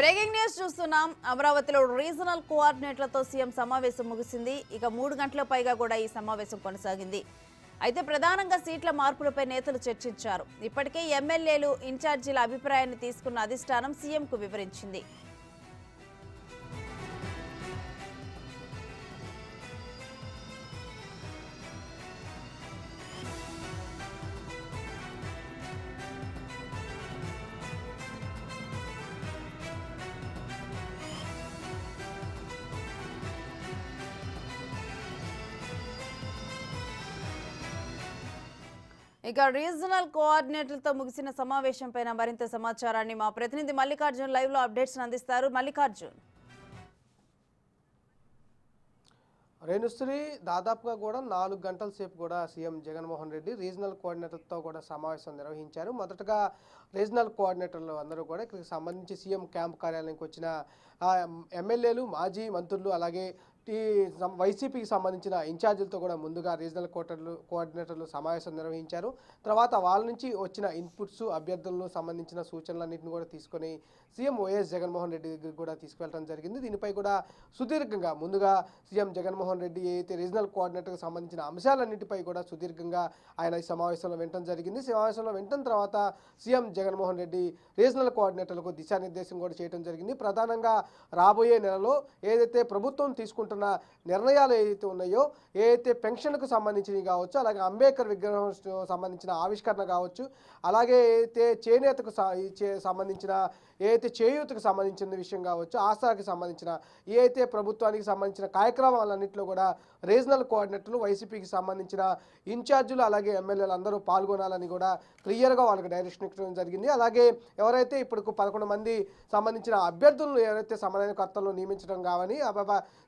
Breaking news చూస్తున్నాం. అమరావతిలో regional కోఆర్డినేటర్లతో CM సమావేశం ముగిసింది. ఇక 3 గంటల పైగా కూడా ఈ సమావేశం కొనసాగింది. అయితే ప్రధానంగా సీట్ల మార్పులపై నేతలు చర్చించారు. ఇప్పటికే ఎమ్మెల్యేలు ఇన్ఛార్జీల అభిప్రాయాన్ని తీసుకున్న అధిష్టానం సీఎంకు వివరించింది. ఇక రీజనల్ కోఆర్డినేటర్లతో ముగిసిన సమావేశంపై మరింత సమాచారాన్ని మా ప్రతినిధి మల్లికార్జున్ లైవ్ లో అప్డేట్స్ అందిస్తారు. మల్లికార్జున్. రేణుశ్రీ దాదాపుగా కూడా 4 గంటల సేపు కూడా సీఎం జగన్మోహన్ రెడ్డి రీజనల్ కోఆర్డినేటర్తో కూడా సమావేశం నిర్వహించారు. మొదటగా రీజనల్ కోఆర్డినేటర్లు అందరూ కూడా ఇక్కడికి సంబంధించి సీఎం క్యాంప్ కార్యాలయానికి వచ్చిన ఎమ్మెల్యేలు, మాజీ మంత్రులు, అలాగే వైసీపీకి సంబంధించిన ఇన్ఛార్జీలతో కూడా ముందుగా రీజనల్ కోఆర్డినేటర్లు సమావేశం నిర్వహించారు. తర్వాత వాళ్ళ నుంచి వచ్చిన ఇన్పుట్స్, అభ్యర్థులను సంబంధించిన సూచనలన్నింటిని కూడా తీసుకొని సీఎం వైఎస్ జగన్మోహన్ రెడ్డి దగ్గరికి కూడా తీసుకువెళ్ళడం జరిగింది. దీనిపై కూడా సుదీర్ఘంగా ముందుగా సీఎం జగన్మోహన్ రెడ్డి అయితే రీజనల్ కోఆర్డినేటర్కి సంబంధించిన అంశాలన్నింటిపై కూడా సుదీర్ఘంగా ఆయన ఈ సమావేశంలో వినటం జరిగింది. సమావేశంలో వినటం తర్వాత సీఎం జగన్మోహన్ రెడ్డి రీజనల్ కోఆర్డినేటర్లకు దిశానిర్దేశం కూడా చేయడం జరిగింది. ప్రధానంగా రాబోయే నెలలో ఏదైతే ప్రభుత్వం తీసుకుంటున్న నిర్ణయాలు ఏదైతే ఉన్నాయో, ఏదైతే పెన్షన్కు సంబంధించినవి కావచ్చు, అలాగే అంబేద్కర్ విగ్రహం సంబంధించిన ఆవిష్కరణ కావచ్చు, అలాగే ఏదైతే చేనేతకు సంబంధించిన ఏదైతే చేయూతకు సంబంధించిన విషయం కావచ్చు, ఆశాకి సంబంధించిన ఏదైతే ప్రభుత్వానికి సంబంధించిన కార్యక్రమాలన్నింటిలో కూడా రీజనల్ కోఆర్డినేటర్లు, వైసీపీకి సంబంధించిన ఇన్ఛార్జీలు, అలాగే ఎమ్మెల్యేలు అందరూ పాల్గొనాలని కూడా క్లియర్గా వాళ్ళకి డైరెక్షన్ ఇవ్వడం జరిగింది. అలాగే ఎవరైతే ఇప్పుడు 11 మంది సంబంధించిన అభ్యర్థులను ఎవరైతే సమన్వయకర్తలను నియమించడం కానీ,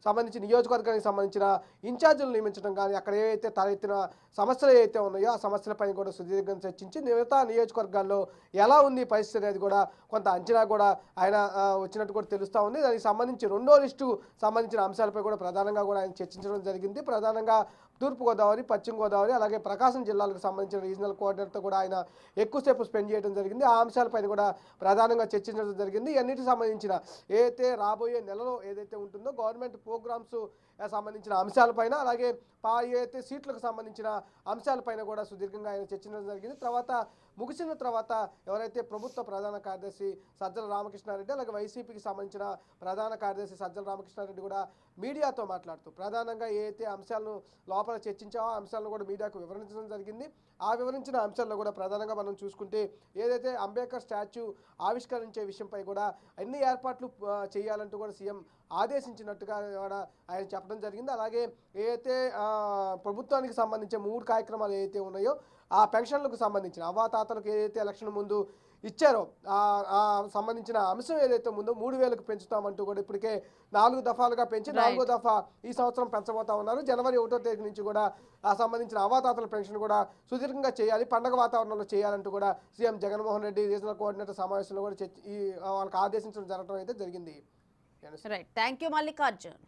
సంబంధించిన నియోజకవర్గానికి సంబంధించిన ఇన్ఛార్జీలు నియమించడం కానీ, అక్కడ ఏవైతే తలెత్తిన సమస్యలు ఏవైతే ఉన్నాయో ఆ సమస్యలపై కూడా సుదీర్ఘంగా చర్చించి మిగతా నియోజకవర్గాల్లో ఎలా ఉంది పరిస్థితి అనేది కూడా కొంత అంచనా కూడా ఆయన వచ్చినట్టు కూడా తెలుస్తూ ఉంది. దానికి సంబంధించి 2వ లిస్టు సంబంధించిన అంశాలపై కూడా ప్రధానంగా కూడా ఆయన చర్చించడం జరిగింది. ప్రధానంగా తూర్పుగోదావరి, పశ్చిమ గోదావరి, అలాగే ప్రకాశం జిల్లాలకు సంబంధించిన రీజనల్ కోఆర్డినేటర్తో కూడా ఆయన ఎక్కువసేపు స్పెండ్ చేయడం జరిగింది. ఆ అంశాలపైన కూడా ప్రధానంగా చర్చించడం జరిగింది. అన్నిటికి సంబంధించిన ఏదైతే రాబోయే నెలలో ఏదైతే ఉంటుందో గవర్నమెంట్ ప్రోగ్రామ్స్ సంబంధించిన అంశాలపైన, అలాగే ఏదైతే సీట్లకు సంబంధించిన అంశాలపైన కూడా సుదీర్ఘంగా ఆయన చర్చించడం జరిగింది. తర్వాత ముగిసిన తర్వాత ఎవరైతే ప్రభుత్వ ప్రధాన కార్యదర్శి సజ్జల రామకృష్ణారెడ్డి, అలాగే వైసీపీకి సంబంధించిన ప్రధాన కార్యదర్శి సజ్జల రామకృష్ణారెడ్డి కూడా మీడియాతో మాట్లాడుతూ ప్రధానంగా ఏదైతే అంశాలను లోపల చర్చించామో ఆ అంశాలను కూడా మీడియాకు వివరించడం జరిగింది. ఆ వివరించిన అంశాల్లో కూడా ప్రధానంగా మనం చూసుకుంటే ఏదైతే అంబేద్కర్ స్టాచ్యూ ఆవిష్కరించే విషయంపై కూడా అన్ని ఏర్పాట్లు చేయాలంటూ కూడా సీఎం ఆదేశించినట్టుగా కూడా ఆయన చెప్పడం జరిగింది. అలాగే ఏదైతే ప్రభుత్వానికి సంబంధించిన 3 కార్యక్రమాలు ఏదైతే ఉన్నాయో ఆ పెన్షన్లకు సంబంధించిన అవ్వాతాతలకు ఏదైతే ఎలక్షన్ ముందు ఇచ్చారో ఆ సంబంధించిన అంశం ఏదైతే ముందో 3,000కు పెంచుతామంటూ కూడా ఇప్పటికే 4 దఫాలుగా పెంచి 4వ దఫా ఈ సంవత్సరం పెంచబోతా ఉన్నారు. జనవరి 1వ తేదీ నుంచి కూడా ఆ సంబంధించిన అవ్వాతాతల పెన్షన్ కూడా సుదీర్ఘంగా చేయాలి, పండగ వాతావరణంలో చేయాలంటూ కూడా CM Jaganmohan Reddy regional coordinator సమావేశంలో కూడా వాళ్ళకి ఆదేశించడం జరగడం అయితే జరిగింది. Right, thank you Mallikarjun.